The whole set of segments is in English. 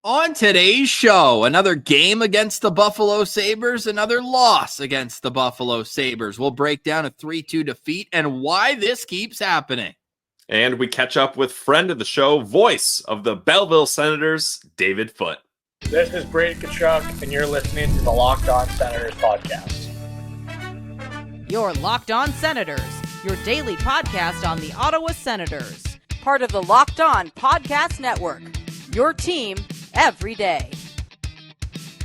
On today's show, another game against the Buffalo Sabres, another loss against the Buffalo Sabres. We'll break down a 3-2 defeat and why this keeps happening. And we catch up with friend of the show, voice of the Belleville Senators, David Foote. This is Brady Tkachuk, and you're listening to the Locked On Senators podcast. Your Locked On Senators, your daily podcast on the Ottawa Senators. Part of the Locked On Podcast Network, your team every day.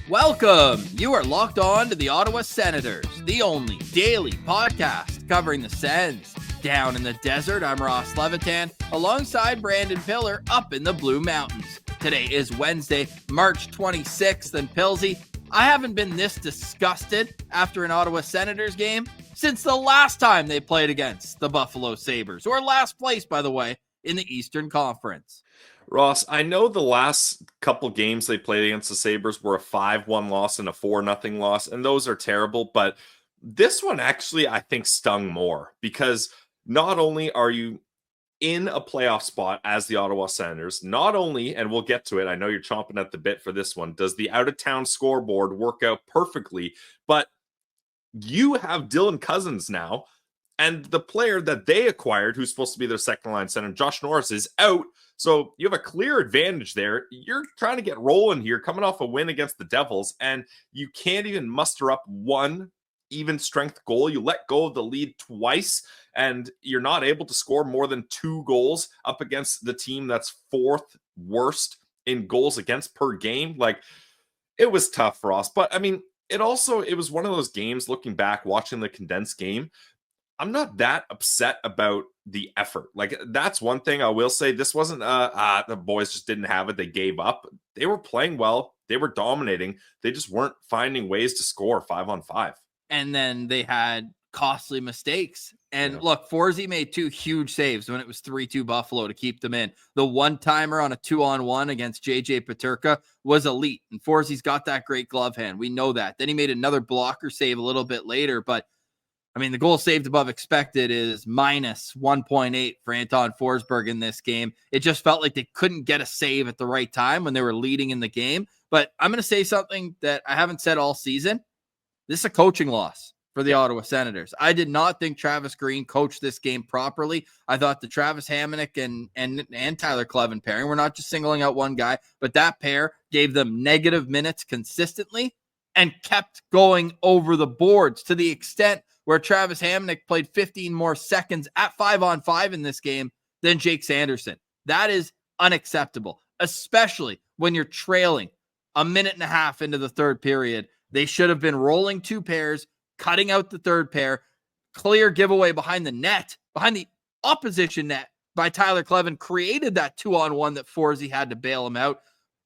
Welcome. You are locked on to the Ottawa Senators, the only daily podcast covering the Sens. Down in the desert, I'm Ross Levitan, alongside Brandon Piller up in the Blue Mountains. Today is Wednesday, March 26th, and Pilsy, I haven't been this disgusted after an Ottawa Senators game since the last time they played against the Buffalo Sabres, or last place, by the way, in the Eastern Conference. Ross, I know the last couple games they played against the Sabres were a 5-1 loss and a 4-0 loss, and those are terrible, but this one actually, I think, stung more because not only are you in a playoff spot as the Ottawa Senators, not only, and we'll get to it, I know you're chomping at the bit for this one, does the out-of-town scoreboard work out perfectly, but you have Dylan Cousins now, and the player that they acquired, who's supposed to be their second-line center, Josh Norris, is out. So you have a clear advantage there. You're trying to get rolling here, coming off a win against the Devils, and you can't even muster up one even strength goal. You let go of the lead twice, and you're not able to score more than 2 goals up against the team that's 4th worst in goals against per game. Like, it was tough, Ross. But, I mean, it was one of those games, looking back, watching the condensed game, I'm not that upset about the effort. Like, that's one thing I will say. This wasn't the boys just didn't have it. They gave up. They were playing well. They were dominating. They just weren't finding ways to score 5-on-5. And then they had costly mistakes. And look, Forsey made 2 huge saves when it was 3-2 Buffalo to keep them in. The one-timer on a 2-on-1 against JJ Peterka was elite. And Forsey's got that great glove hand. We know that. Then he made another blocker save a little bit later, but I mean, the goal saved above expected is minus 1.8 for Anton Forsberg in this game. It just felt like they couldn't get a save at the right time when they were leading in the game. But I'm going to say something that I haven't said all season. This is a coaching loss for the Ottawa Senators. I did not think Travis Green coached this game properly. I thought the Travis Hamonic and Tyler Clevin pairing, we're not just singling out one guy, but that pair gave them negative minutes consistently and kept going over the boards to the extent where Travis Hamonic played 15 more seconds at 5-on-5 in this game than Jake Sanderson. That is unacceptable, especially when you're trailing a minute and a half into the third period. They should have been rolling 2 pairs, cutting out the third pair, clear giveaway behind the net, behind the opposition net by Tyler Clevin, created that 2-on-1 that Forsey had to bail him out.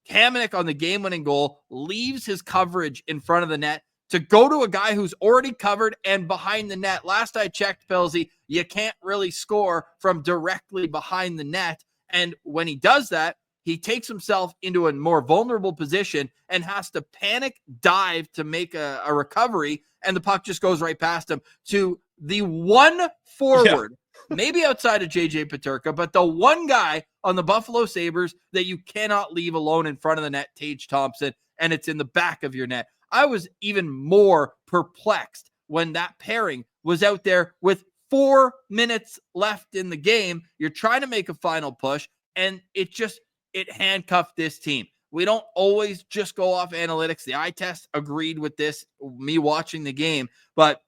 Hamonic on the game-winning goal leaves his coverage in front of the net to go to a guy who's already covered and behind the net. Last I checked, Pilsy, you can't really score from directly behind the net. And when he does that, he takes himself into a more vulnerable position and has to panic dive to make a recovery, and the puck just goes right past him to the one forward, maybe outside of JJ Peterka, but the one guy on the Buffalo Sabres that you cannot leave alone in front of the net, Tage Thompson, and it's in the back of your net. I was even more perplexed when that pairing was out there with 4 minutes left in the game. You're trying to make a final push, and it handcuffed this team. We don't always just go off analytics. The eye test agreed with this, me watching the game. But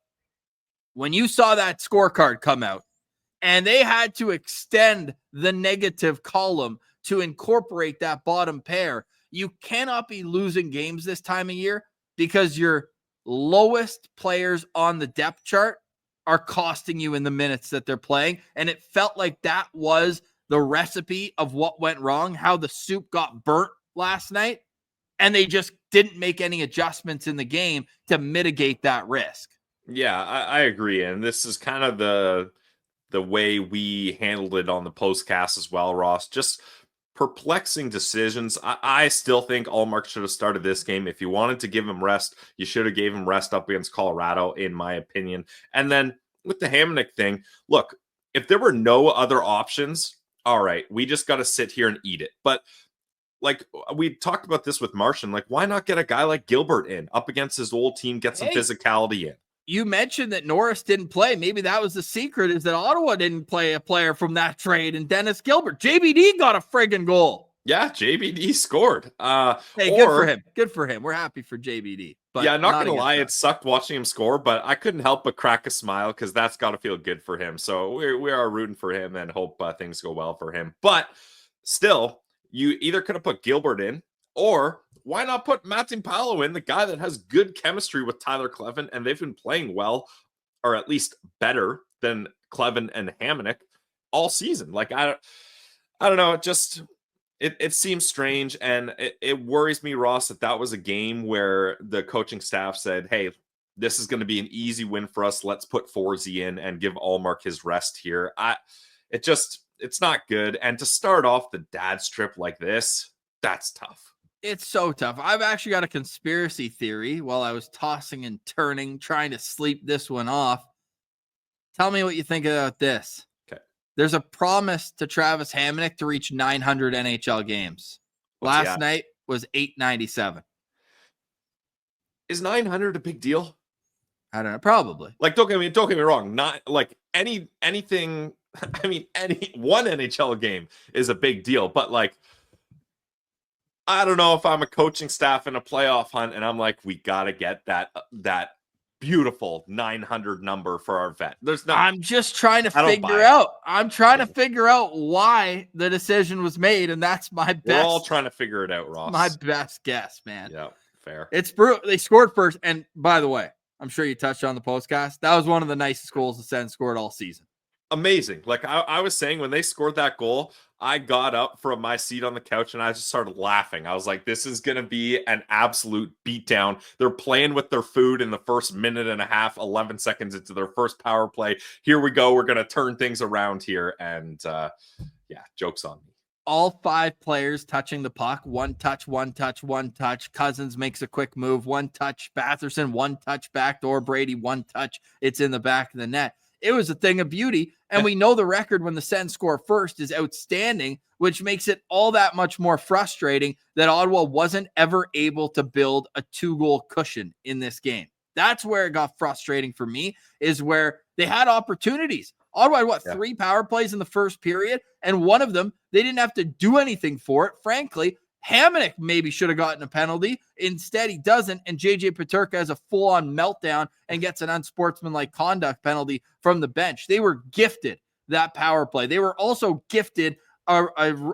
when you saw that scorecard come out and they had to extend the negative column to incorporate that bottom pair, you cannot be losing games this time of year because your lowest players on the depth chart are costing you in the minutes that they're playing. And it felt like that was the recipe of what went wrong, how the soup got burnt last night, and they just didn't make any adjustments in the game to mitigate that risk. Yeah, I agree. And this is kind of the way we handled it on the postcast as well, Ross. Just perplexing decisions. I still think Allmark should have started this game. If you wanted to give him rest, you should have gave him rest up against Colorado, in my opinion. And then with the Hamonic thing, look, if there were no other options, all right, we just got to sit here and eat it. But like we talked about this with Martian, like why not get a guy like Gilbert in up against his old team, get some physicality in? You mentioned that Norris didn't play. Maybe that was the secret, is that Ottawa didn't play a player from that trade, and Dennis Gilbert. JBD got a friggin' goal. Yeah, JBD scored. Hey, good for him. Good for him. We're happy for JBD. But yeah, not gonna lie, it sucked watching him score, but I couldn't help but crack a smile because that's got to feel good for him. So we are rooting for him and hope things go well for him. But still, you either could have put Gilbert in, or why not put Martin Paolo in, the guy that has good chemistry with Tyler Kleven, and they've been playing well, or at least better than Kleven and Hamonic all season. Like I don't know, it seems strange, and it worries me, Ross, that was a game where the coaching staff said, hey, this is going to be an easy win for us. Let's put Forsey in and give Allmark his rest here. It's not good. And to start off the dad's trip like this, that's tough. It's so tough. I've actually got a conspiracy theory while I was tossing and turning, trying to sleep this one off. Tell me what you think about this. Okay. There's a promise to Travis Hamonic to reach 900 NHL games. Last night was 897. Is 900 a big deal? I don't know. Probably. Like, don't get me wrong. Not like anything. I mean, any one NHL game is a big deal, but like, I don't know if I'm a coaching staff in a playoff hunt and I'm like, we got to get that beautiful 900 number for our vet. I'm just trying to figure out. I'm trying to figure out why the decision was made, and that's my best. We're all trying to figure it out, Ross. My best guess, man. Yeah, fair. It's brutal. They scored first, and by the way, I'm sure you touched on the postcast. That was one of the nicest goals the Sens scored all season. Amazing. Like I was saying, when they scored that goal, I got up from my seat on the couch and I just started laughing. I was like, this is going to be an absolute beatdown. They're playing with their food in the first minute and a half, 11 seconds into their first power play. Here we go. We're going to turn things around here. And yeah, joke's on me. All 5 players touching the puck. One touch, one touch, one touch. Cousins makes a quick move. One touch. Batherson, one touch. Backdoor. Brady, one touch. It's in the back of the net. It was a thing of beauty. And we know the record when the Sens score first is outstanding, which makes it all that much more frustrating that Ottawa wasn't ever able to build a 2-goal cushion in this game. That's where it got frustrating for me, is where they had opportunities. Ottawa had 3 power plays in the first period, and one of them, they didn't have to do anything for it. Frankly, Hamonic maybe should have gotten a penalty. Instead, he doesn't, and JJ Peterka has a full-on meltdown and gets an unsportsmanlike conduct penalty from the bench. They were gifted that power play. They were also gifted a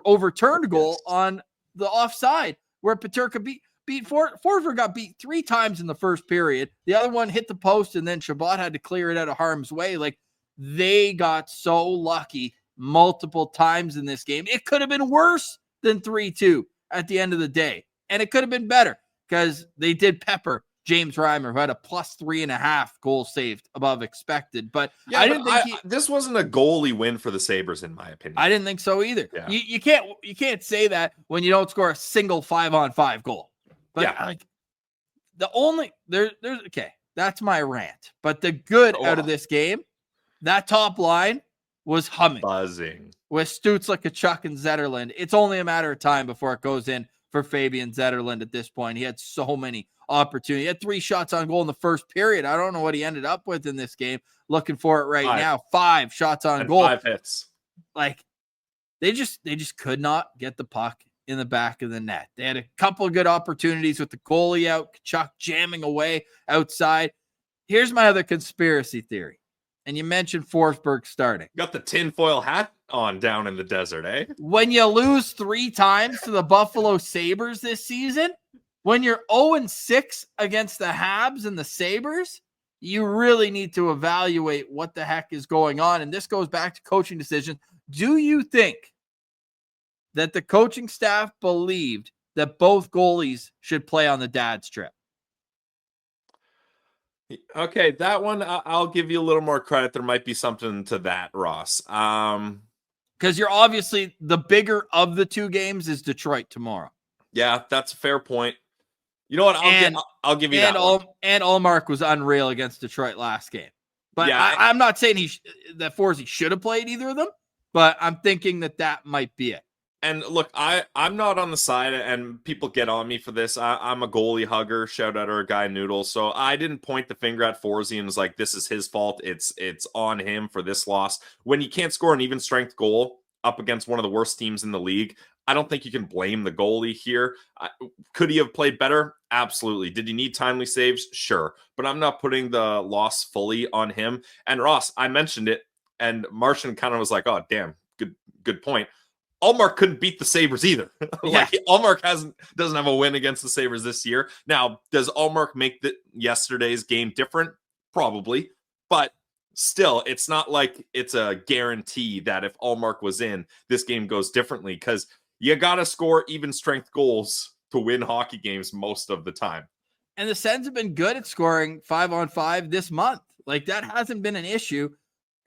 overturned goal on the offside where Peterka beat Forsberg got beat 3 times in the first period. The other one hit the post, and then Shabbat had to clear it out of harm's way. Like, they got so lucky multiple times in this game. It could have been worse than 3-2 at the end of the day. And it could have been better because they did pepper James Reimer, who had a +3.5 goals saved above expected. But yeah, I didn't think this wasn't a goalie win for the Sabres, in my opinion. I didn't think so either. Yeah. You can't say that when you don't score a single 5-on-5 goal. But like there's okay, that's my rant. But the good out of this game, that top line was humming. Buzzing. With Stützle, Tkachuk, and Zetterlund. It's only a matter of time before it goes in for Fabian Zetterlund at this point. He had so many opportunities. He had 3 shots on goal in the first period. I don't know what he ended up with in this game. Looking for it now. 5 shots on goal. 5 hits. Like, they just could not get the puck in the back of the net. They had a couple of good opportunities with the goalie out, Tkachuk jamming away outside. Here's my other conspiracy theory. And you mentioned Forsberg starting. Got the tinfoil hat on down in the desert, eh? When you lose 3 times to the Buffalo Sabres this season, when you're 0-6 against the Habs and the Sabres, you really need to evaluate what the heck is going on. And this goes back to coaching decisions. Do you think that the coaching staff believed that both goalies should play on the dad's trip? Okay, that one, I'll give you a little more credit. There might be something to that, Ross. Because you're obviously the bigger of the 2 games is Detroit tomorrow. Yeah, that's a fair point. You know what? I'll give you that one. And Allmark was unreal against Detroit last game. But yeah, I'm not saying that Forsey should have played either of them, but I'm thinking that might be it. And look, I'm not on the side, and people get on me for this. I'm a goalie hugger. Shout out our guy Noodle. So I didn't point the finger at Forsey and was like, this is his fault. It's on him for this loss. When you can't score an even strength goal up against one of the worst teams in the league, I don't think you can blame the goalie here. Could he have played better? Absolutely. Did he need timely saves? Sure. But I'm not putting the loss fully on him. And Ross, I mentioned it, and Martian kind of was like, oh, damn, good point. Ullmark couldn't beat the Sabres either. Ullmark doesn't have a win against the Sabres this year. Now, does Ullmark make yesterday's game different? Probably. But still, it's not like it's a guarantee that if Ullmark was in, this game goes differently, because you got to score even strength goals to win hockey games most of the time. And the Sens have been good at scoring 5-on-5 this month. Like, that hasn't been an issue.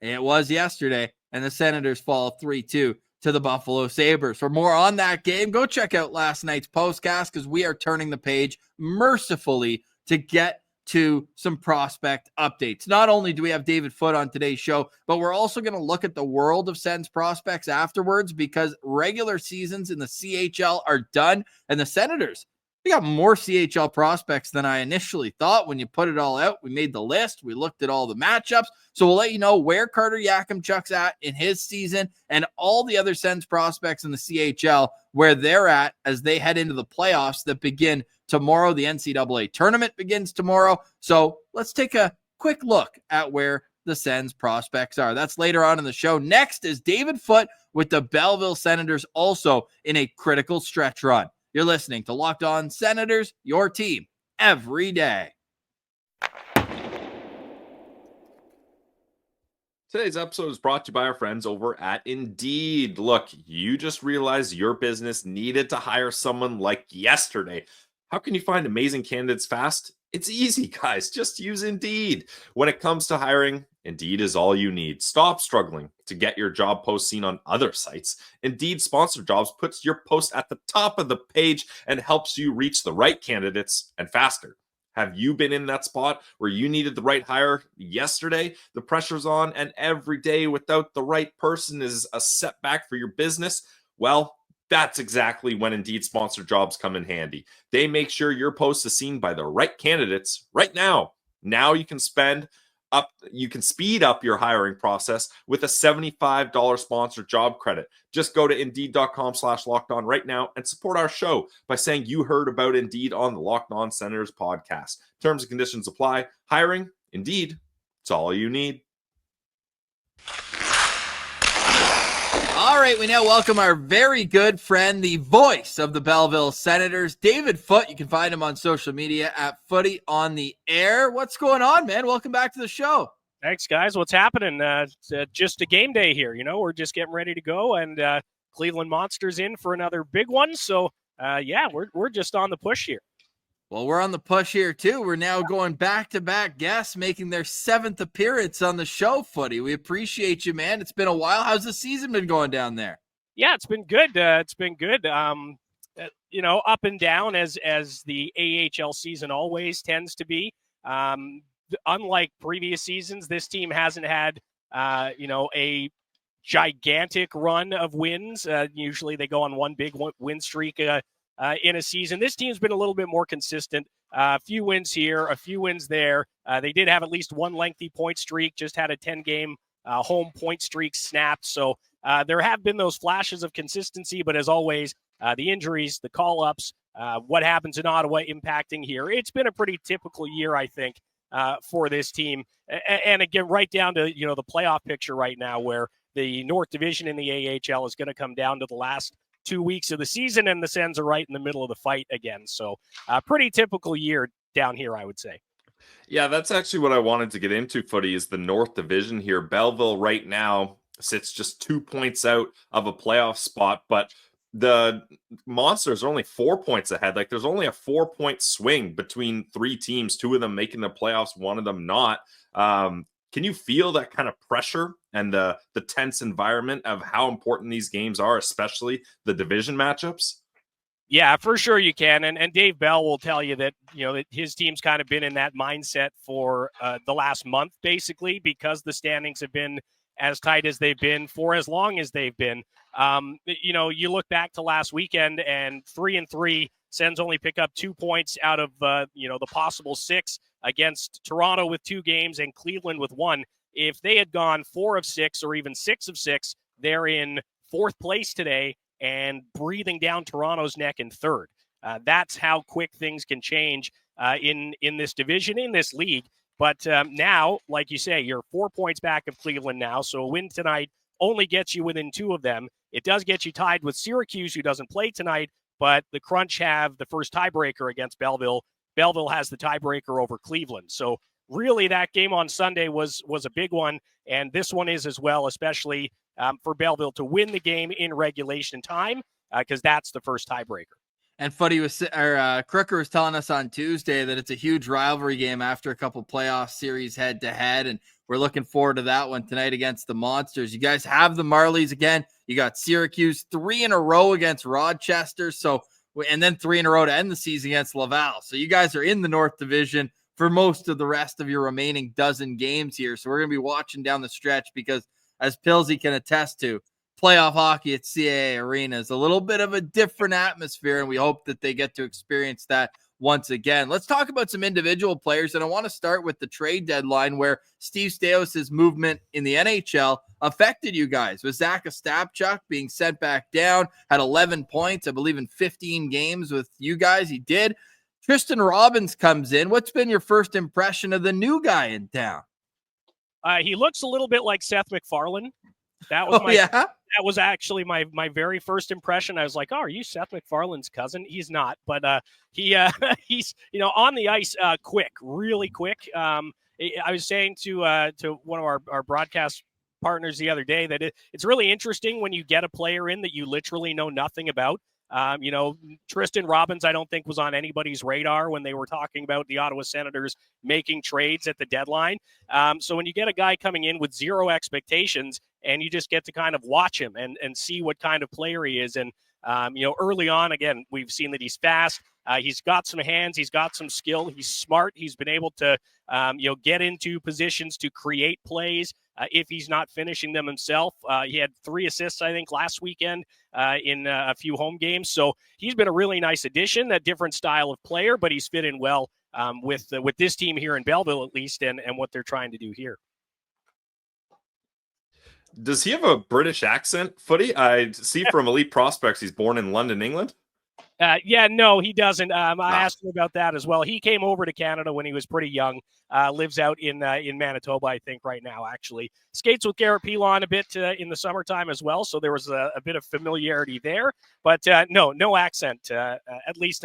It was yesterday, and the Senators fall 3-2 to the Buffalo Sabres. For more on that game, go check out last night's postcast, because we are turning the page mercifully to get to some prospect updates. Not only do we have David Foote on today's show, but we're also going to look at the world of Sens prospects afterwards, because regular seasons in the CHL are done, and the Senators, we got more CHL prospects than I initially thought. When you put it all out, we made the list. We looked at all the matchups. So we'll let you know where Carter Yakimchuk's at in his season, and all the other Sens prospects in the CHL, where they're at as they head into the playoffs that begin tomorrow. The NCAA tournament begins tomorrow. So let's take a quick look at where the Sens prospects are. That's later on in the show. Next is David Foote with the Belleville Senators, also in a critical stretch run. You're listening to Locked On Senators, your team every day. Today's episode is brought to you by our friends over at Indeed. Look, you just realized your business needed to hire someone like yesterday. How can you find amazing candidates fast? It's easy, guys. Just use Indeed. When it comes to hiring, Indeed is all you need. Stop struggling to get your job post seen on other sites. Indeed Sponsored Jobs puts your post at the top of the page and helps you reach the right candidates and faster. Have you been in that spot where you needed the right hire yesterday? The pressure's on, and every day without the right person is a setback for your business. Well, that's exactly when Indeed Sponsored Jobs come in handy. They make sure your post is seen by the right candidates right now. Now you can speed up your hiring process with a $75 sponsored job credit. Just go to Indeed.com/lockedon right now and support our show by saying you heard about Indeed on the Locked On Senators podcast. Terms and conditions apply. Hiring, Indeed, it's all you need. All right, we now welcome our very good friend, the voice of the Belleville Senators, David Foote. You can find him on social media at Footy on the Air. What's going on, man? Welcome back to the show. Thanks, guys. What's happening? It's just a game day here. You know, we're just getting ready to go, and Cleveland Monsters in for another big one. So, we're just on the push here. Well, we're on the push here, too. We're now going back-to-back guests making their 7th appearance on the show, Footy. We appreciate you, man. It's been a while. How's the season been going down there? Yeah, it's been good. Up and down as the AHL season always tends to be. Unlike previous seasons, this team hasn't had, a gigantic run of wins. Usually they go on one big win streak in a season. This team's been a little bit more consistent. A few wins here, a few wins there. They did have at least one lengthy point streak, just had a 10-game home point streak snapped. So there have been those flashes of consistency, but as always, the injuries, the call-ups, what happens in Ottawa impacting here. It's been a pretty typical year, I think, for this team. And again, right down to, the playoff picture right now, where the North Division in the AHL is going to come down to the last 2 weeks of the season, and the Sens are right in the middle of the fight again. So pretty typical year down here, I would say. Yeah, that's actually what I wanted to get into, Footy, is the North Division here. Belleville right now sits just 2 points out of a playoff spot, but the Monsters are only 4 points ahead. Like, there's only a 4-point swing between three teams, two of them making the playoffs, one of them not. Can you feel that kind of pressure and the tense environment of how important these games are, especially the division matchups? Yeah, for sure you can. And Dave Bell will tell you that, that his team's kind of been in that mindset for the last month, basically, because the standings have been as tight as they've been for as long as they've been. You look back to last weekend and 3-3, Sens only pick up 2 points out of, the possible 6 against Toronto with 2 games and Cleveland with 1. If they had gone 4 of 6 or even 6 of 6, they're in 4th place today and breathing down Toronto's neck in 3rd. That's how quick things can change in this division, in this league. But now, like you say, you're 4 points back of Cleveland now. So a win tonight only gets you within 2 of them. It does get you tied with Syracuse, who doesn't play tonight, but the Crunch have the first tiebreaker against Belleville. Belleville has the tiebreaker over Cleveland. So really that game on Sunday was a big one, and this one is as well, especially for Belleville to win the game in regulation time, because that's the first tiebreaker. And Crooker was telling us on Tuesday that it's a huge rivalry game after a couple playoff series head-to-head, and we're looking forward to that one tonight against the Monsters. You guys have the Marlies again. You got Syracuse 3 in a row against Rochester, and then 3 in a row to end the season against Laval. So you guys are in the North Division for most of the rest of your remaining dozen games here. So we're going to be watching down the stretch because, as Pilsy can attest to, playoff hockey at CAA Arena is a little bit of a different atmosphere, and we hope that they get to experience that once again. Let's talk about some individual players, and I want to start with the trade deadline where Steve Staios' movement in the NHL affected you guys. With Zach Ostapchuk being sent back down, had 11 points, I believe, in 15 games with you guys. He did. Tristen Robins comes in. What's been your first impression of the new guy in town? He looks a little bit like Seth MacFarlane. That was That was actually my very first impression. I was like, "Oh, are you Seth MacFarlane's cousin?" He's not, but he's on the ice quick, really quick. I was saying to one of our broadcast partners the other day that it's really interesting when you get a player in that you literally know nothing about. Tristen Robins, I don't think was on anybody's radar when they were talking about the Ottawa Senators making trades at the deadline. So when you get a guy coming in with zero expectations and you just get to kind of watch him and see what kind of player he is. And, early on, again, we've seen that he's fast. He's got some hands. He's got some skill. He's smart. He's been able to, get into positions to create plays if he's not finishing them himself. He had 3 assists, I think, last weekend in a few home games. So he's been a really nice addition, a different style of player, but he's fit in well with this team here in Belleville, at least, and what they're trying to do here. Does he have a British accent, Footy? I see from Elite Prospects he's born in London, England. No, he doesn't. I asked him about that as well. He came over to Canada when he was pretty young. Lives out in Manitoba, I think, right now, actually. Skates with Garrett Pilon a bit in the summertime as well, so there was a bit of familiarity there. But no accent, at least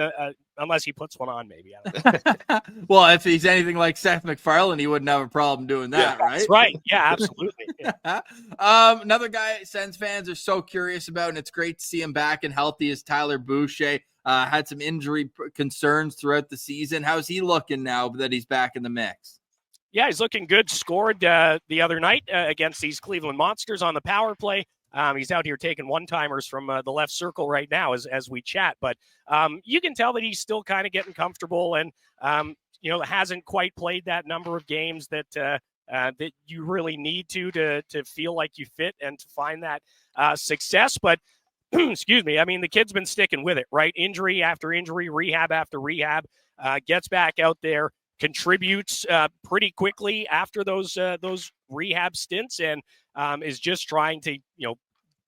unless he puts one on, maybe. I don't know. Well, if he's anything like Seth MacFarlane, he wouldn't have a problem doing that, right? That's right. Yeah, absolutely. Yeah. Another guy Sens fans are so curious about, and it's great to see him back and healthy, is Tyler Boucher. Had some injury concerns throughout the season. How's he looking now that he's back in the mix? Yeah, he's looking good. Scored the other night against these Cleveland Monsters on the power play. He's out here taking one-timers from the left circle right now as we chat. But you can tell that he's still kind of getting comfortable and, hasn't quite played that number of games that you really need to feel like you fit and to find that success. But excuse me, I mean, the kid's been sticking with it, right? Injury after injury, rehab after rehab, gets back out there, contributes pretty quickly after those rehab stints, and is just trying to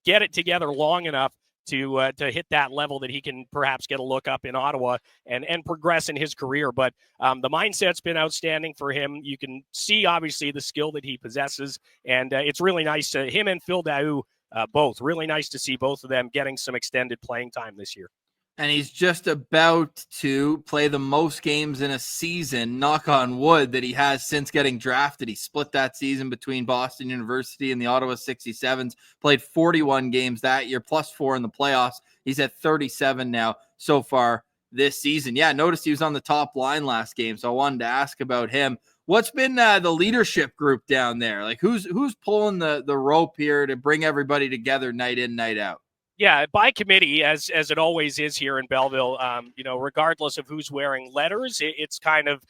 get it together long enough to hit that level that he can perhaps get a look up in Ottawa and progress in his career. But the mindset's been outstanding for him. You can see obviously the skill that he possesses, and it's really nice to him and Phil Daou. Both really nice to see both of them getting some extended playing time this year. And he's just about to play the most games in a season, knock on wood, that he has since getting drafted. He split that season between Boston University and the Ottawa 67s, played 41 games that year, plus 4 in the playoffs. He's at 37 now so far this season. Yeah, noticed he was on the top line last game, so I wanted to ask about him. What's been the leadership group down there? Like who's pulling the rope here to bring everybody together night in, night out? Yeah, by committee, as it always is here in Belleville. Regardless of who's wearing letters, it's kind of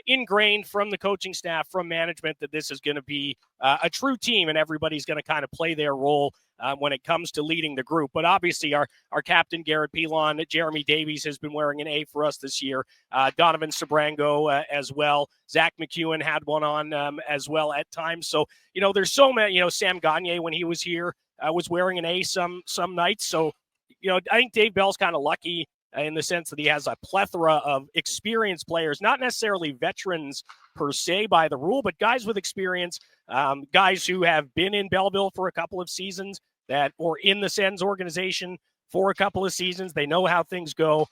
ingrained from the coaching staff, from management, that this is going to be a true team and everybody's going to kind of play their role when it comes to leading the group. But obviously our captain, Garrett Pilon, Jeremy Davies has been wearing an A for us this year. Donovan Sabrango as well. Zach McEwen had one on as well at times. So, there's so many, Sam Gagne, when he was here, was wearing an A some nights. So, I think Dave Bell's kind of lucky in the sense that he has a plethora of experienced players, not necessarily veterans per se by the rule, but guys with experience, guys who have been in Belleville for a couple of seasons or in the Sens organization for a couple of seasons. They know how things go.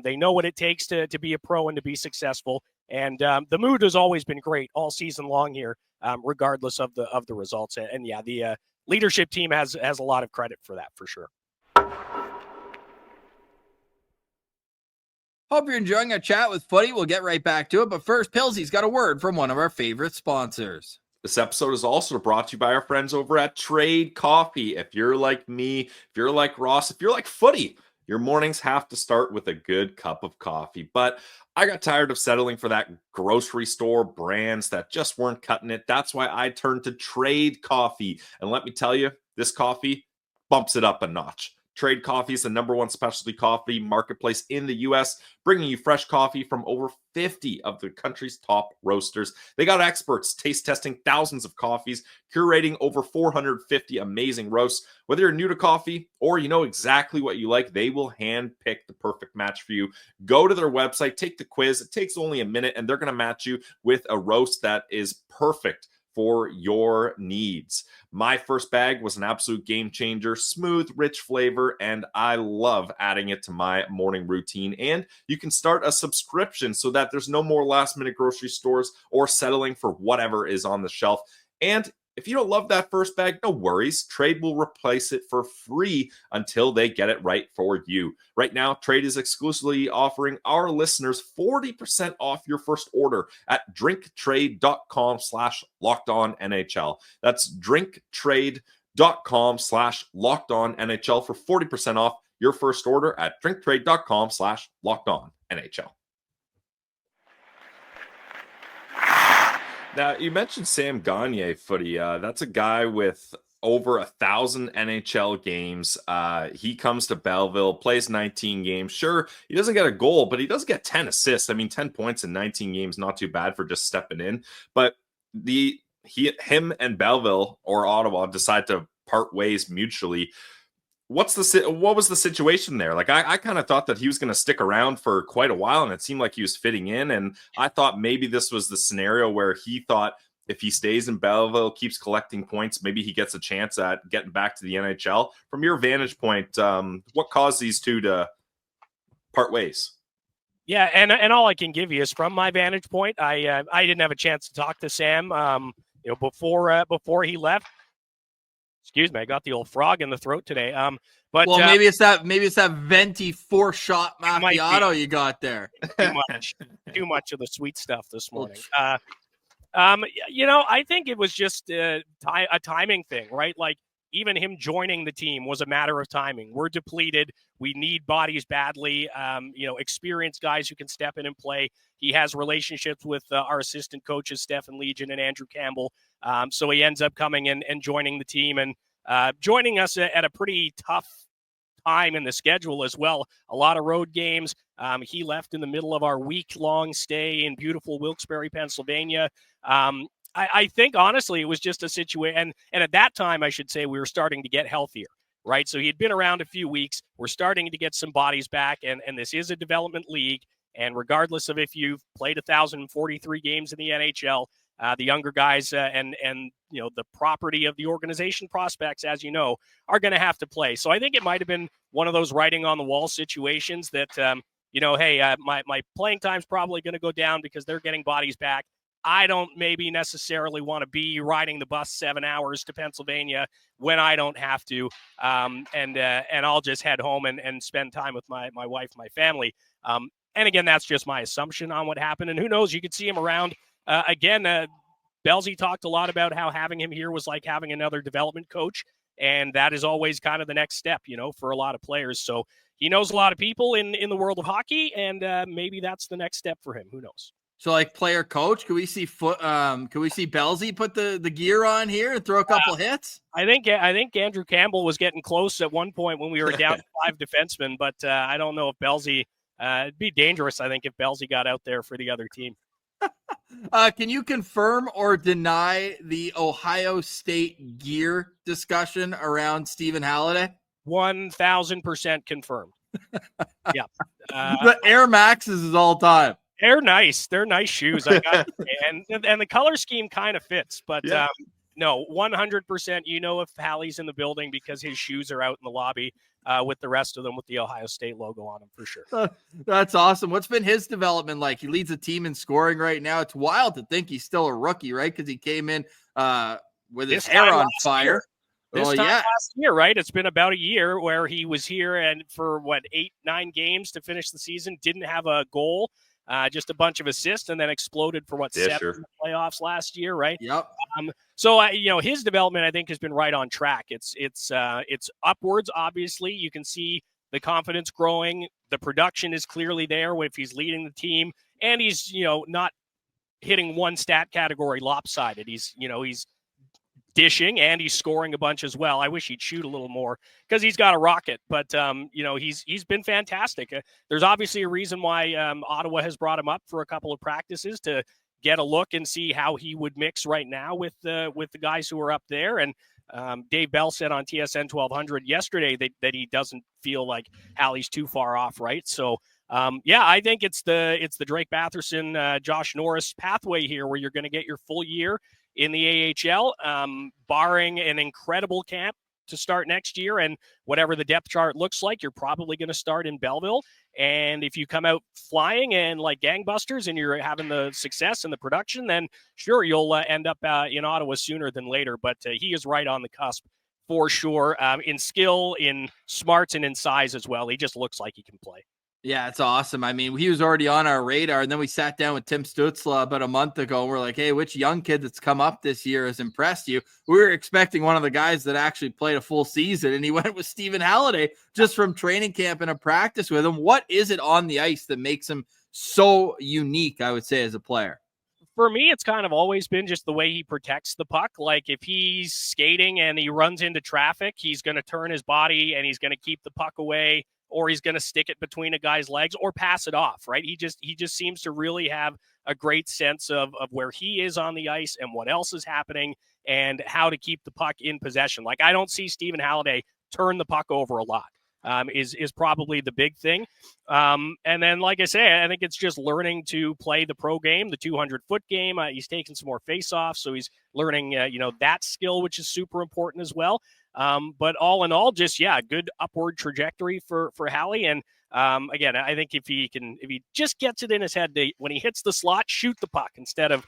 They know what it takes to be a pro and to be successful. And the mood has always been great all season long here, regardless of the results. And yeah, the leadership team has a lot of credit for that, for sure. Hope you're enjoying our chat with Footy. We'll get right back to it. But first, Pilsy's got a word from one of our favorite sponsors. This episode is also brought to you by our friends over at Trade Coffee. If you're like me, if you're like Ross, if you're like Footy, your mornings have to start with a good cup of coffee. But I got tired of settling for that grocery store brands that just weren't cutting it. That's why I turned to Trade Coffee. And let me tell you, this coffee bumps it up a notch. Trade Coffee is the #1 specialty coffee marketplace in the U.S., bringing you fresh coffee from over 50 of the country's top roasters. They got experts taste testing thousands of coffees, curating over 450 amazing roasts. Whether you're new to coffee or you know exactly what you like, they will hand pick the perfect match for you. Go to their website, take the quiz. It takes only a minute, and they're going to match you with a roast that is perfect for your needs. My first bag was an absolute game changer, smooth, rich flavor, and I love adding it to my morning routine. And you can start a subscription so that there's no more last-minute grocery stores or settling for whatever is on the shelf. And if you don't love that first bag, no worries. Trade will replace it for free until they get it right for you. Right now, Trade is exclusively offering our listeners 40% off your first order at drinktrade.com/lockedonnhl. That's drinktrade.com/lockedonnhl for 40% off your first order at drinktrade.com/lockedonnhl. Now, you mentioned Sam Gagne, Footy. That's a guy with over 1,000 NHL games. He comes to Belleville, plays 19 games. Sure, he doesn't get a goal, but he does get 10 assists. I mean, 10 points in 19 games, not too bad for just stepping in. But him and Belleville or Ottawa decide to part ways mutually. What was the situation there? Like, I kind of thought that he was going to stick around for quite a while, and it seemed like he was fitting in. And I thought maybe this was the scenario where he thought if he stays in Belleville, keeps collecting points, maybe he gets a chance at getting back to the NHL. From your vantage point, what caused these two to part ways? Yeah, and all I can give you is from my vantage point. I didn't have a chance to talk to Sam, before he left. Excuse me, I got the old frog in the throat today. But maybe it's that venti 4-shot macchiato you got there. Too much of the sweet stuff this morning. I think it was just a timing thing, right? Like, even him joining the team was a matter of timing. We're depleted. We need bodies badly. Experienced guys who can step in and play. He has relationships with our assistant coaches, Stefan Legion and Andrew Campbell. So he ends up coming in and joining the team and joining us at a pretty tough time in the schedule as well. A lot of road games. He left in the middle of our week-long stay in beautiful Wilkes-Barre, Pennsylvania. I think, honestly, it was just a situation. And at that time, I should say, we were starting to get healthier, right? So he had been around a few weeks. We're starting to get some bodies back, and this is a development league. And regardless of if you've played 1,043 games in the NHL, the younger guys and the property of the organization prospects, as you know, are going to have to play. So I think it might have been one of those writing on the wall situations that, my playing time's probably going to go down because they're getting bodies back. I don't maybe necessarily want to be riding the bus 7 hours to Pennsylvania when I don't have to. And I'll just head home and spend time with my wife, my family. And again, that's just my assumption on what happened. And who knows, you could see him around again. Belsy talked a lot about how having him here was like having another development coach. And that is always kind of the next step, for a lot of players. So he knows a lot of people in the world of hockey, and maybe that's the next step for him. Who knows? So like player coach, can we see Belsey put the gear on here and throw a couple hits? I think Andrew Campbell was getting close at one point when we were down to 5 defensemen, but I don't know if Belsey, it'd be dangerous, I think, if Belsey got out there for the other team. Can you confirm or deny the Ohio State gear discussion around Stephen Halliday? 1,000% confirmed. Yeah. The Air Maxes is all time. They're nice. They're nice shoes. I got and the color scheme kind of fits, but no, 100%. You know if Hallie's in the building because his shoes are out in the lobby with the rest of them with the Ohio State logo on them for sure. That's awesome. What's been his development like? He leads a team in scoring right now. It's wild to think he's still a rookie, right? Because he came in with his hair on fire. Last year, right? It's been about a year where he was here and for 8-9 games to finish the season, didn't have a goal. Just a bunch of assists, and then exploded for 7 in the playoffs last year, right? Yep. So his development, I think, has been right on track. It's upwards. Obviously, you can see the confidence growing. The production is clearly there if he's leading the team, and he's not hitting one stat category lopsided. He's dishing and he's scoring a bunch as well. I wish he'd shoot a little more because he's got a rocket, but he's been fantastic. There's obviously a reason why Ottawa has brought him up for a couple of practices to get a look and see how he would mix right now with the guys who are up there. And Dave Bell said on TSN 1200 yesterday that he doesn't feel like Hallie's too far off, right? So I think it's the Drake Batherson, Josh Norris pathway here where you're going to get your full year in the AHL, barring an incredible camp to start next year. And whatever the depth chart looks like, you're probably going to start in Belleville. And if you come out flying and like gangbusters and you're having the success and the production, then sure, you'll end up in Ottawa sooner than later. But he is right on the cusp for sure, in skill, in smarts, and in size as well. He just looks like he can play. Yeah, it's awesome. I mean, he was already on our radar, and then we sat down with Tim Stutzla about a month ago, and we're like, hey, which young kid that's come up this year has impressed you? We were expecting one of the guys that actually played a full season, and he went with Stephen Halliday just from training camp and a practice with him. What is it on the ice that makes him so unique, I would say, as a player? For me, it's kind of always been just the way he protects the puck. Like if he's skating and he runs into traffic, he's going to turn his body and he's going to keep the puck away, or he's going to stick it between a guy's legs or pass it off, right? He just seems to really have a great sense of where he is on the ice and what else is happening and how to keep the puck in possession. Like I don't see Stephen Halliday turn the puck over a lot. Is probably the big thing. And then, like I say, I think it's just learning to play the pro game, the 200-foot game. He's taking some more face-offs, so he's learning, that skill, which is super important as well. But all in all, just, good upward trajectory for Hallie. And again, I think if he just gets it in his head, when he hits the slot, shoot the puck instead of,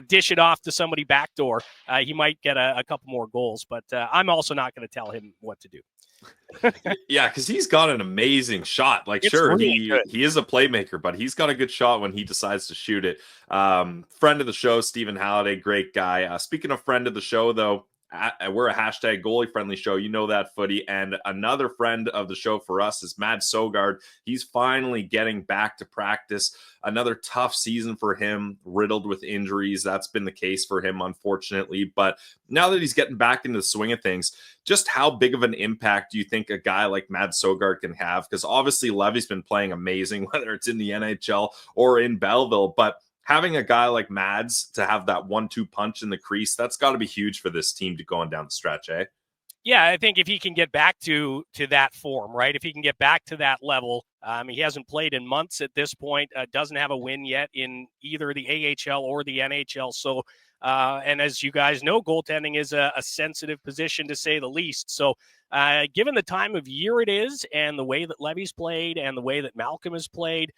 dish it off to somebody backdoor, he might get a couple more goals. But I'm also not going to tell him what to do. Yeah, because he's got an amazing shot. Like, it's sure, really he is a playmaker, but he's got a good shot when he decides to shoot it. Friend of the show, Stephen Halliday, great guy. Speaking of friend of the show, though, we're a hashtag goalie friendly show. You know that, Footy. And another friend of the show for us is Mads Sogaard. He's finally getting back to practice. Another tough season for him, riddled with injuries. That's been the case for him, unfortunately. But now that he's getting back into the swing of things, just how big of an impact do you think a guy like Mads Sogaard can have? Because obviously Levy's been playing amazing, whether it's in the NHL or in Belleville. But having a guy like Mads to have that 1-2 punch in the crease, that's got to be huge for this team to going down the stretch, eh? Yeah, I think if he can get back to that form, right? If he can get back to that level, he hasn't played in months at this point, doesn't have a win yet in either the AHL or the NHL. So, and as you guys know, goaltending is a sensitive position to say the least. So, given the time of year it is and the way that Levy's played and the way that Malcolm has played,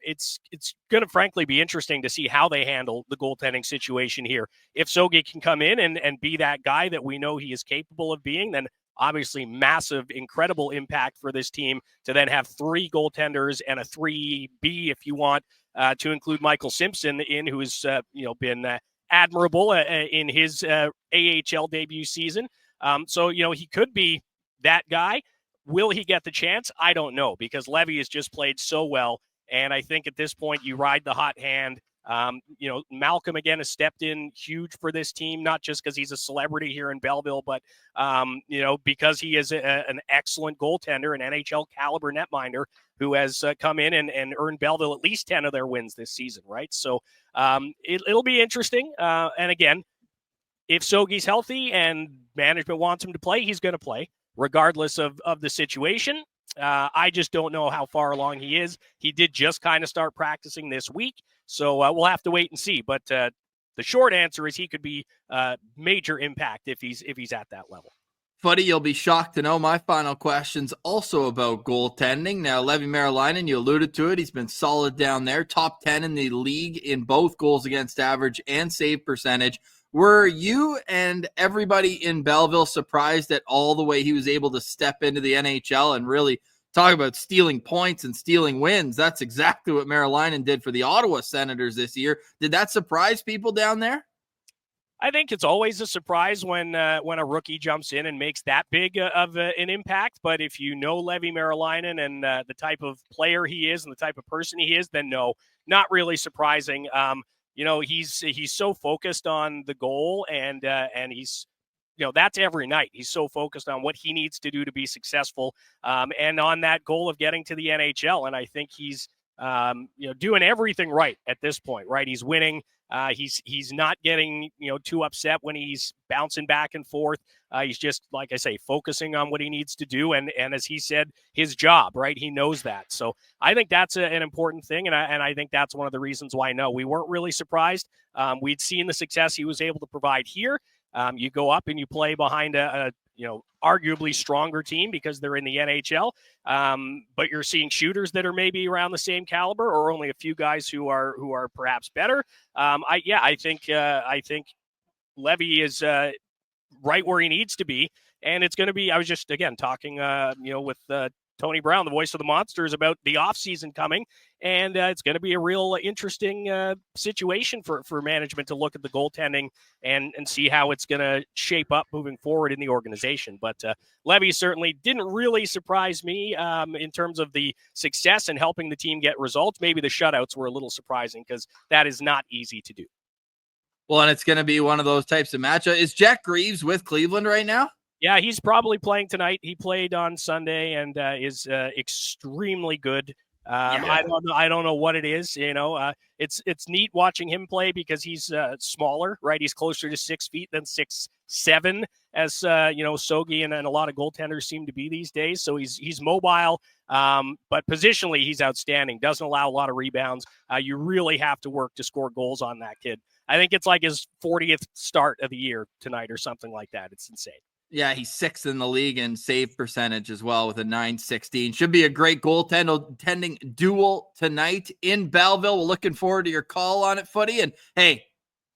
it's going to frankly be interesting to see how they handle the goaltending situation here. If Sogi can come in and be that guy that we know he is capable of being, then obviously massive, incredible impact for this team to then have 3 goaltenders and a 3B, if you want, to include Michael Simpson who has, been admirable in his AHL debut season. So, he could be that guy. Will he get the chance? I don't know, because Levy has just played so well. And I think at this point, you ride the hot hand Malcolm again has stepped in huge for this team, not just because he's a celebrity here in Belleville, but because he is an excellent goaltender, an NHL caliber netminder who has come in and earned Belleville at least 10 of their wins this season, right? So it'll be interesting. And again, if Sogi's healthy and management wants him to play, he's going to play regardless of the situation. I just don't know how far along he is. He did just kind of start practicing this week, so we'll have to wait and see. But the short answer is he could be major impact if he's at that level. Footy, you'll be shocked to know my final question's also about goaltending. Now, Levi Merelainen, you alluded to it. He's been solid down there. Top 10 in the league in both goals against average and save percentage. Were you and everybody in Belleville surprised at all the way he was able to step into the NHL and really talk about stealing points and stealing wins? That's exactly what Merelainen did for the Ottawa Senators this year. Did that surprise people down there? I think it's always a surprise when a rookie jumps in and makes that big of an impact. But if you know Levi Merelainen and the type of player he is and the type of person he is, then no, not really surprising. He's so focused on the goal and he's, that's every night. He's so focused on what he needs to do to be successful and on that goal of getting to the NHL. And I think he's, doing everything right at this point, right? He's winning. He's not getting, too upset when he's bouncing back and forth. He's just, like I say, focusing on what he needs to do. And as he said, his job, right? He knows that. So I think that's an important thing. And I think that's one of the reasons why, no, we weren't really surprised. We'd seen the success he was able to provide here. You go up and you play behind a arguably stronger team because they're in the NHL. But you're seeing shooters that are maybe around the same caliber or only a few guys who are perhaps better. I think Levy is right where he needs to be. And it's going to be, I was just, again, talking, with Tony Brown, the voice of the Monsters, about the offseason coming. And it's going to be a real interesting situation for management to look at the goaltending and see how it's going to shape up moving forward in the organization. But Levy certainly didn't really surprise me in terms of the success and helping the team get results. Maybe the shutouts were a little surprising because that is not easy to do. Well, and it's going to be one of those types of matchups. Is Jack Greaves with Cleveland right now? Yeah, he's probably playing tonight. He played on Sunday and is extremely good. I don't know what it is. It's neat watching him play because he's smaller, right? He's closer to 6 feet than 6'7", as Sogi and a lot of goaltenders seem to be these days. So he's mobile, but positionally he's outstanding. Doesn't allow a lot of rebounds. You really have to work to score goals on that kid. I think it's like his 40th start of the year tonight or something like that. It's insane. Yeah, he's 6th in the league in save percentage as well with a .916. Should be a great goaltending duel tonight in Belleville. We're looking forward to your call on it, Footy. And hey,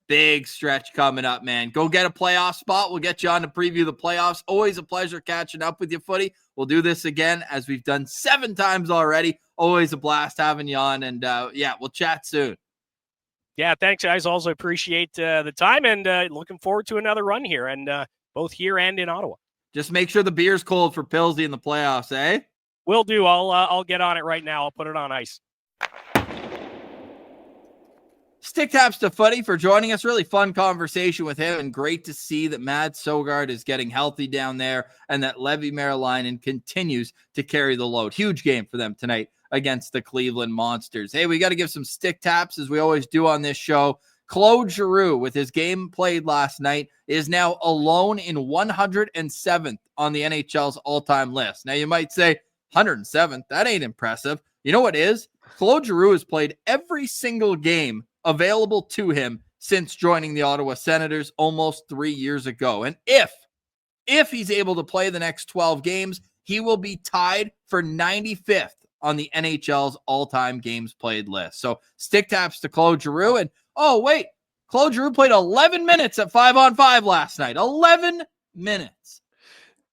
big stretch coming up, man. Go get a playoff spot. We'll get you on to preview the playoffs. Always a pleasure catching up with you, Footy. We'll do this again as we've done 7 times already. Always a blast having you on. And we'll chat soon. Yeah, thanks, guys. Also appreciate the time and looking forward to another run here. And both here and in Ottawa. Just make sure the beer's cold for Pillsy in the playoffs, eh? Will do. I'll get on it right now. I'll put it on ice. Stick taps to Footy for joining us. Really fun conversation with him, and great to see that Mads Sogaard is getting healthy down there and that Levi Merelainen continues to carry the load. Huge game for them tonight against the Cleveland Monsters. Hey, we got to give some stick taps as we always do on this show. Claude Giroux, with his game played last night, is now alone in 107th on the NHL's all-time list. Now, you might say, 107th? That ain't impressive. You know what is? Claude Giroux has played every single game available to him since joining the Ottawa Senators almost 3 years ago. And if he's able to play the next 12 games, he will be tied for 95th on the NHL's all-time games played list. So, stick taps to Claude Giroux. And oh, wait, Claude Giroux played 11 minutes at 5-on-5 last night. 11 minutes.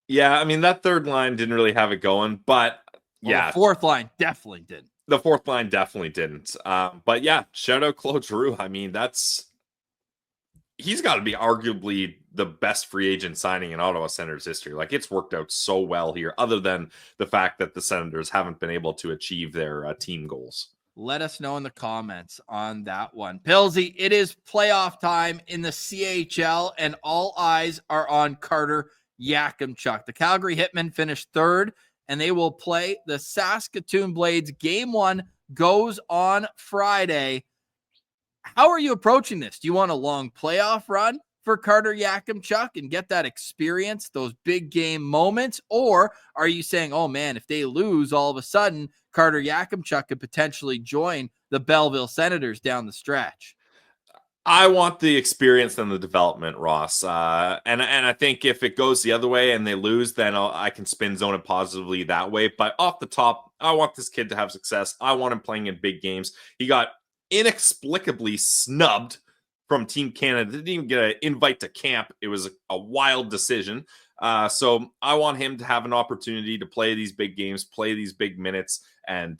Yeah, I mean, that third line didn't really have it going, but yeah. The fourth line definitely didn't. The fourth line definitely didn't. But yeah, shout out Claude Giroux. I mean, he's got to be arguably the best free agent signing in Ottawa Senators history. Like, it's worked out so well here, other than the fact that the Senators haven't been able to achieve their team goals. Let us know in the comments on that one. Pillsy, it is playoff time in the CHL, and all eyes are on Carter Yakimchuk. The Calgary Hitmen finished third, and they will play the Saskatoon Blades. Game 1 goes on Friday. How are you approaching this? Do you want a long playoff run for Carter Yakimchuk and get that experience, those big game moments? Or are you saying, oh man, if they lose, all of a sudden Carter Yakimchuk could potentially join the Belleville Senators down the stretch? I want the experience and the development, Ross. And I think if it goes the other way and they lose, then I can spin zone it positively that way. But off the top, I want this kid to have success. I want him playing in big games. He got inexplicably snubbed from Team Canada. Didn't even get an invite to camp. It was a wild decision. So I want him to have an opportunity to play these big games, play these big minutes, and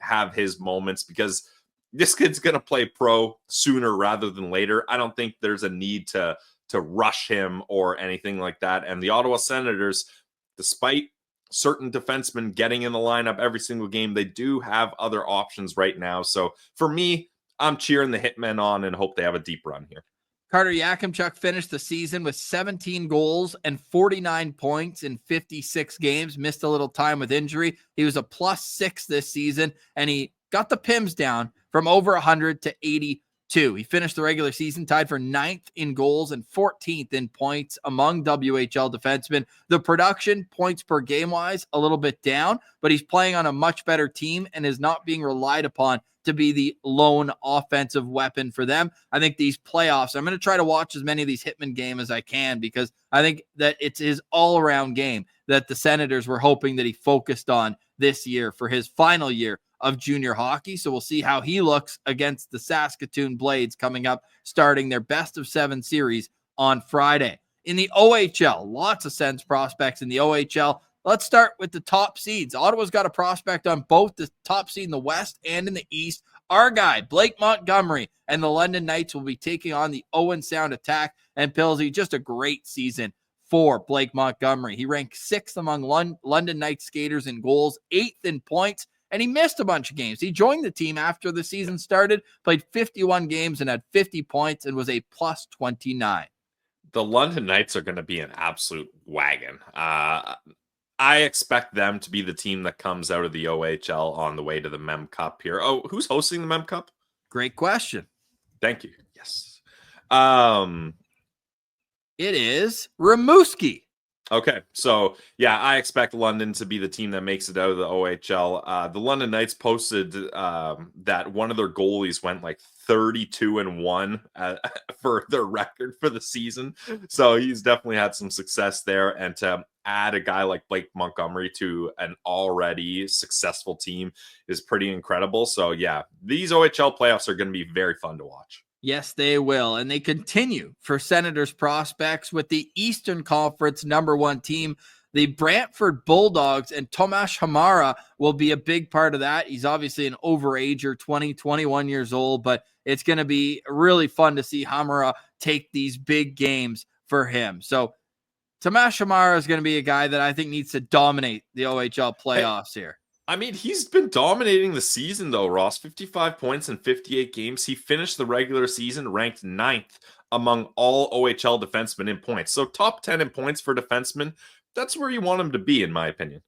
have his moments, because this kid's going to play pro sooner rather than later. I don't think there's a need to rush him or anything like that. And the Ottawa Senators, despite certain defensemen getting in the lineup every single game, they do have other options right now. So for me, I'm cheering the Hitmen on and hope they have a deep run here. Carter Yakimchuk finished the season with 17 goals and 49 points in 56 games, missed a little time with injury. He was a +6 this season, and he got the PIMS down from over 100 to 82. He finished the regular season tied for 9th in goals and 14th in points among WHL defensemen. The production, points per game wise, a little bit down, but he's playing on a much better team and is not being relied upon to be the lone offensive weapon for them. I think these playoffs, I'm going to try to watch as many of these Hitman games as I can, because I think that it's his all-around game that the Senators were hoping that he focused on this year for his final year of junior hockey. So we'll see how he looks against the Saskatoon Blades coming up, starting their best-of-7 series on Friday. In the OHL, lots of Sens prospects in the OHL. Let's start with the top seeds. Ottawa's got a prospect on both the top seed in the West and in the East. Our guy, Blake Montgomery, and the London Knights will be taking on the Owen Sound Attack. And Pillsy, just a great season for Blake Montgomery. He ranked 6th among London Knights skaters in goals, 8th in points, and he missed a bunch of games. He joined the team after the season started, played 51 games and had 50 points and was a +29. The London Knights are going to be an absolute wagon. I expect them to be the team that comes out of the OHL on the way to the Mem Cup here. Oh, who's hosting the Mem Cup? Great question. Thank you. Yes. It is Rimouski. Okay, so yeah, I expect London to be the team that makes it out of the OHL. The London Knights posted that one of their goalies went like 32-1 for their record for the season. So he's definitely had some success there. And to add a guy like Blake Montgomery to an already successful team is pretty incredible. So yeah, these OHL playoffs are going to be very fun to watch. Yes, they will. And they continue for Senators prospects with the Eastern Conference #1 team. The Brantford Bulldogs, and Tomas Hamara will be a big part of that. He's obviously an overager, 21 years old, but it's going to be really fun to see Hamara take these big games for him. So Tomas Hamara is going to be a guy that I think needs to dominate the OHL playoffs here. I mean, he's been dominating the season, though, Ross. 55 points in 58 games. He finished the regular season ranked 9th among all OHL defensemen in points. So top 10 in points for defensemen. That's where you want him to be, in my opinion.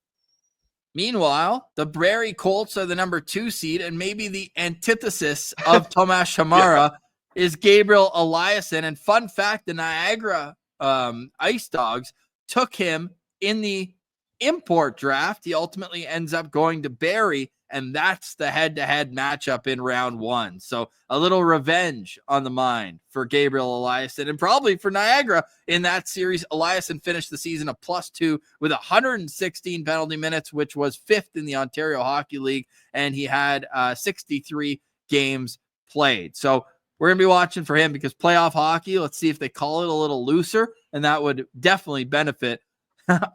Meanwhile, the Prairie Colts are the #2 seed, and maybe the antithesis of Tomas Hamara is Gabriel Eliasson. And fun fact, the Niagara Ice Dogs took him in the import draft. He ultimately ends up going to Barrie, and that's the head-to-head matchup in round 1. So a little revenge on the mind for Gabriel Eliasson, and probably for Niagara in that series. Eliasson finished the season a +2 with 116 penalty minutes, which was 5th in the Ontario Hockey League, and he had 63 games played. So we're going to be watching for him, because playoff hockey, let's see if they call it a little looser, and that would definitely benefit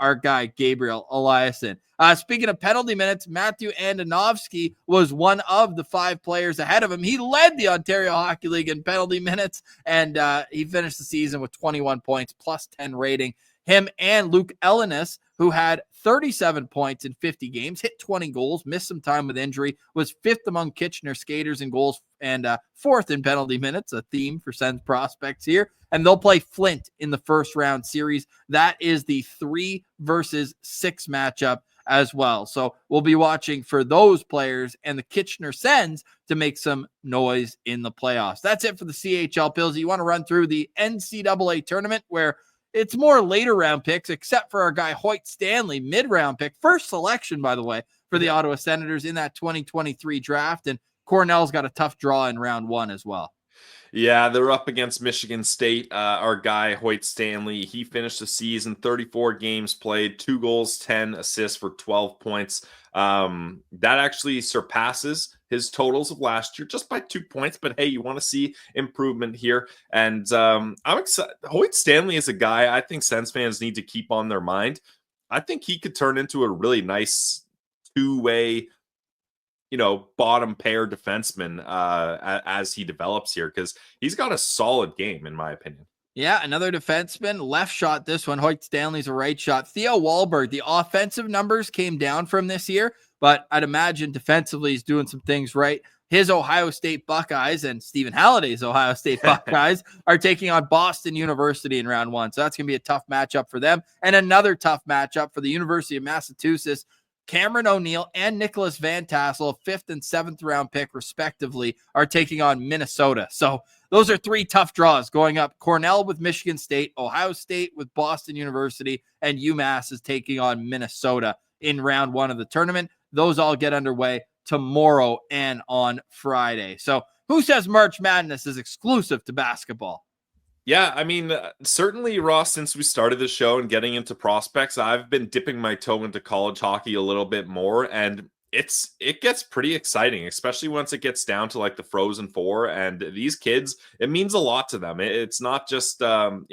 our guy, Gabriel Eliasson. Speaking of penalty minutes, Matthew Andonovski was one of the 5 players ahead of him. He led the Ontario Hockey League in penalty minutes, and he finished the season with 21 points, +10 rating. Him and Luke Ellenis, who had 37 points in 50 games, hit 20 goals, missed some time with injury, was 5th among Kitchener skaters in goals and 4th in penalty minutes, a theme for Sens prospects here. And they'll play Flint in the first round series. That is the 3 versus 6 matchup as well. So we'll be watching for those players and the Kitchener Sens to make some noise in the playoffs. That's it for the CHL Pills. You want to run through the NCAA tournament where it's more later round picks, except for our guy Hoyt Stanley, mid-round pick, first selection, by the way, for the Ottawa Senators in that 2023 draft. And Cornell's got a tough draw in round 1 as well. Yeah, they're up against Michigan State. Our guy, Hoyt Stanley, he finished the season, 34 games played, 2 goals, 10 assists for 12 points. That actually surpasses his totals of last year just by 2 points. But hey, you want to see improvement here. And I'm excited. Hoyt Stanley is a guy I think Sens fans need to keep on their mind. I think he could turn into a really nice two-way bottom pair defenseman as he develops here, because he's got a solid game, in my opinion. Yeah, another defenseman, left shot this one. Hoyt Stanley's a right shot. Theo Wahlberg, the offensive numbers came down from this year, but I'd imagine defensively he's doing some things right. His Ohio State Buckeyes and Stephen Halliday's Ohio State Buckeyes are taking on Boston University in round 1. So that's going to be a tough matchup for them. And another tough matchup for the University of Massachusetts. Cameron O'Neill and Nicholas Van Tassel, 5th and 7th round pick respectively, are taking on Minnesota. So those are 3 tough draws going up. Cornell with Michigan State, Ohio State with Boston University, and UMass is taking on Minnesota in round 1 of the tournament. Those all get underway tomorrow and on Friday. So who says March Madness is exclusive to basketball? Yeah, I mean, certainly, Ross, since we started the show and getting into prospects, I've been dipping my toe into college hockey a little bit more, and it gets pretty exciting, especially once it gets down to like the Frozen Four. And these kids, it means a lot to them. It's not just some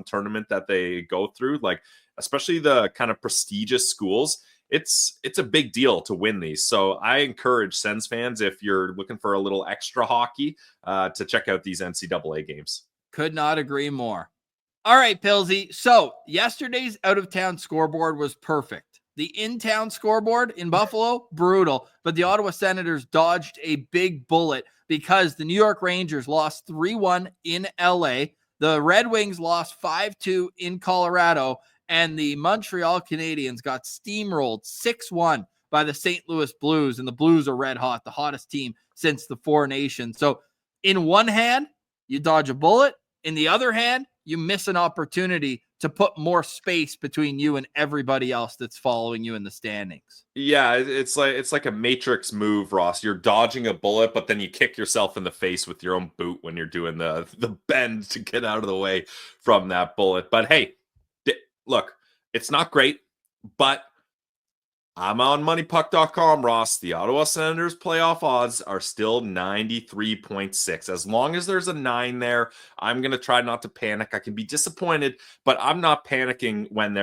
tournament that they go through, like especially the kind of prestigious schools. It's a big deal to win these. So I encourage Sens fans, if you're looking for a little extra hockey, to check out these NCAA games. Could not agree more. All right, Pillsy. So yesterday's out-of-town scoreboard was perfect. The in-town scoreboard in Buffalo, brutal. But the Ottawa Senators dodged a big bullet because the New York Rangers lost 3-1 in LA. The Red Wings lost 5-2 in Colorado. And the Montreal Canadiens got steamrolled 6-1 by the St. Louis Blues. And the Blues are red hot, the hottest team since the Four Nations. So in one hand, you dodge a bullet. In the other hand, you miss an opportunity to put more space between you and everybody else that's following you in the standings. Yeah, it's like a Matrix move, Ross. You're dodging a bullet, but then you kick yourself in the face with your own boot when you're doing the bend to get out of the way from that bullet. But hey, look, it's not great, but I'm on moneypuck.com, Ross. The Ottawa Senators playoff odds are still 93.6. As long as there's a 9 there, I'm going to try not to panic. I can be disappointed, but I'm not panicking when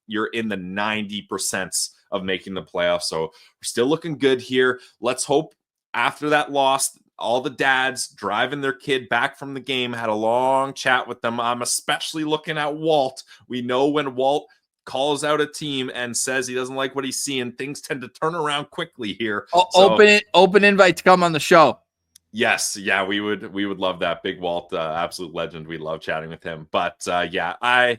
you're in the 90% of making the playoffs. So we're still looking good here. Let's hope after that loss, all the dads driving their kid back from the game had a long chat with them. I'm especially looking at Walt. We know when Walt calls out a team and says he doesn't like what he's seeing, things tend to turn around quickly here. Open invite to come on the show. Yes, yeah, we would love that. Big Walt, absolute legend. We love chatting with him. But yeah, I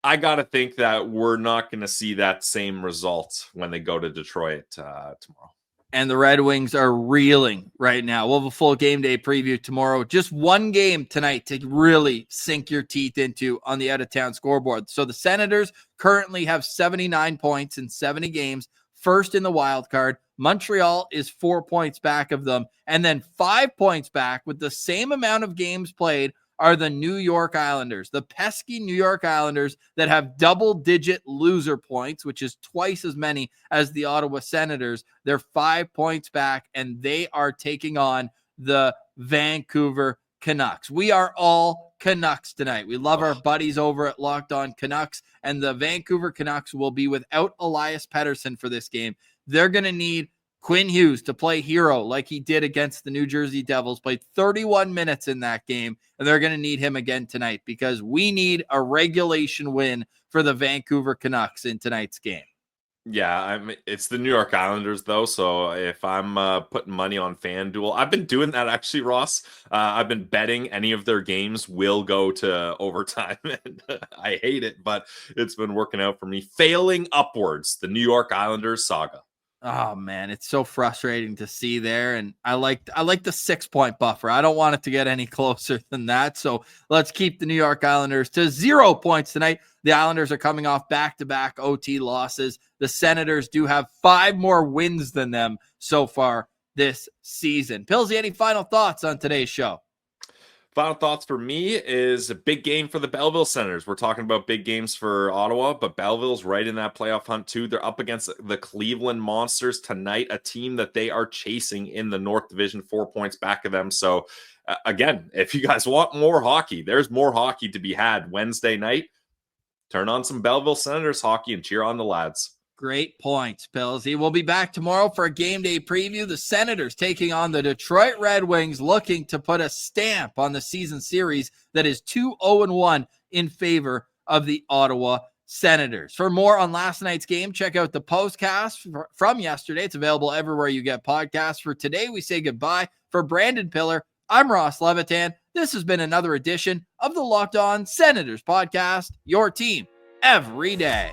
gotta think that we're not going to see that same result when they go to Detroit tomorrow. And the Red Wings are reeling right now. We'll have a full game day preview tomorrow. Just one game tonight to really sink your teeth into on the out-of-town scoreboard. So the Senators currently have 79 points in 70 games, first in the wild card. Montreal is 4 points back of them. And then 5 points back with the same amount of games played are the New York Islanders, the pesky New York Islanders that have double-digit loser points, which is twice as many as the Ottawa Senators. They're 5 points back, and they are taking on the Vancouver Canucks. We are all Canucks tonight. We love our buddies over at Locked On Canucks, and the Vancouver Canucks will be without Elias Pettersson for this game. They're going to need Quinn Hughes to play hero like he did against the New Jersey Devils, played 31 minutes in that game, and they're going to need him again tonight because we need a regulation win for the Vancouver Canucks in tonight's game. Yeah, it's the New York Islanders, though, so if I'm putting money on FanDuel, I've been doing that, actually, Ross. I've been betting any of their games will go to overtime, and I hate it, but it's been working out for me. Failing upwards, the New York Islanders saga. Oh man, it's so frustrating to see there. And I like the 6-point buffer. I don't want it to get any closer than that. So let's keep the New York Islanders to 0 points tonight. The Islanders are coming off back-to-back OT losses. The Senators do have 5 more wins than them so far this season. Pillsy, any final thoughts on today's show? Final thoughts for me is a big game for the Belleville Senators. We're talking about big games for Ottawa, but Belleville's right in that playoff hunt too. They're up against the Cleveland Monsters tonight, a team that they are chasing in the North Division, 4 points back of them. So again, if you guys want more hockey, there's more hockey to be had Wednesday night. Turn on some Belleville Senators hockey and cheer on the lads. Great points, Pillsy. We'll be back tomorrow for a game day preview. The Senators taking on the Detroit Red Wings, looking to put a stamp on the season series that is 2-0-1 in favor of the Ottawa Senators. For more on last night's game, check out the postcast from yesterday. It's available everywhere you get podcasts. For today, we say goodbye. For Brandon Piller, I'm Ross Levitan. This has been another edition of the Locked On Senators podcast, your team every day.